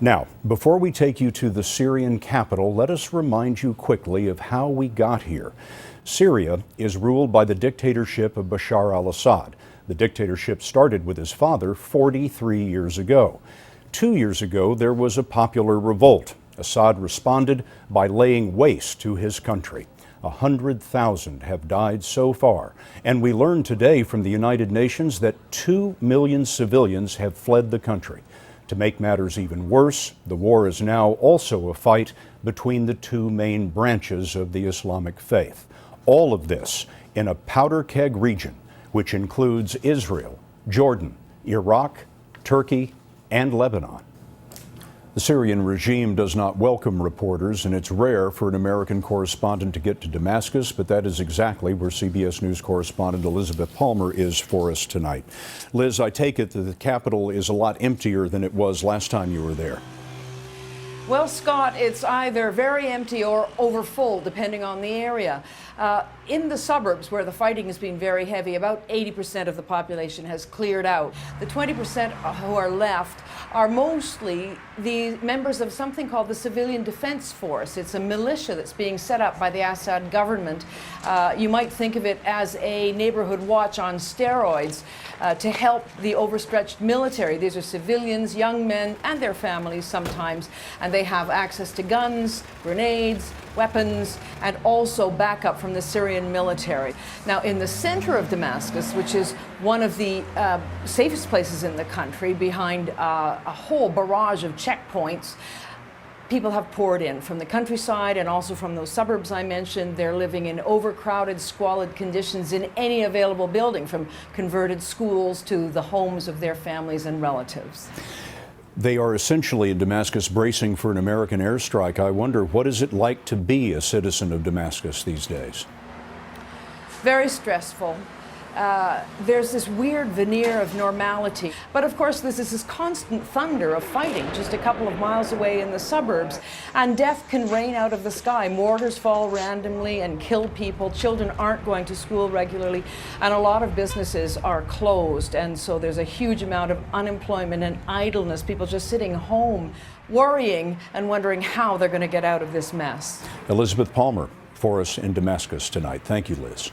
Now, before we take you to the Syrian capital, let us remind you quickly of how we got here. Syria is ruled by the dictatorship of Bashar al-Assad. The dictatorship started with his father 43 years ago. 2 years ago, there was a popular revolt. Assad responded by laying waste to his country. 100,000 have died so far, and we learned today from the United Nations that 2 million civilians have fled the country. To make matters even worse, the war is now also a fight between the two main branches of the Islamic faith. All of this in a powder keg region, which includes Israel, Jordan, Iraq, Turkey, and Lebanon. The Syrian regime does not welcome reporters, and it's rare for an American correspondent to get to Damascus, but that is exactly where CBS News correspondent Elizabeth Palmer is for us tonight. Liz, I take it that the capital is a lot emptier than it was last time you were there. Well, Scott, it's either very empty or overfull, depending on the area. In the suburbs, where the fighting has been very heavy, about 80% of the population has cleared out. The 20% who are left are mostly the members of something called the Civilian Defense Force. It's a militia that's being set up by the Assad government. You might think of it as a neighborhood watch on steroids to help the overstretched military. These are civilians, young men, and their families sometimes, and they have access to guns, grenades, weapons, and also backup from the Syrian military. Now, in the center of Damascus, which is one of the safest places in the country, behind a whole barrage of checkpoints, people have poured in from the countryside and also from those suburbs I mentioned. They're living in overcrowded, squalid conditions in any available building, from converted schools to the homes of their families and relatives. They are essentially in Damascus bracing for an American airstrike. I wonder, what is it like to be a citizen of Damascus these days? Very stressful. There's this weird veneer of normality. But of course, this is this constant thunder of fighting just a couple of miles away in the suburbs. And death can rain out of the sky. Mortars fall randomly and kill people. Children aren't going to school regularly. And a lot of businesses are closed. And so there's a huge amount of unemployment and idleness. People just sitting home, worrying and wondering how they're going to get out of this mess. Elizabeth Palmer for us in Damascus tonight. Thank you, Liz.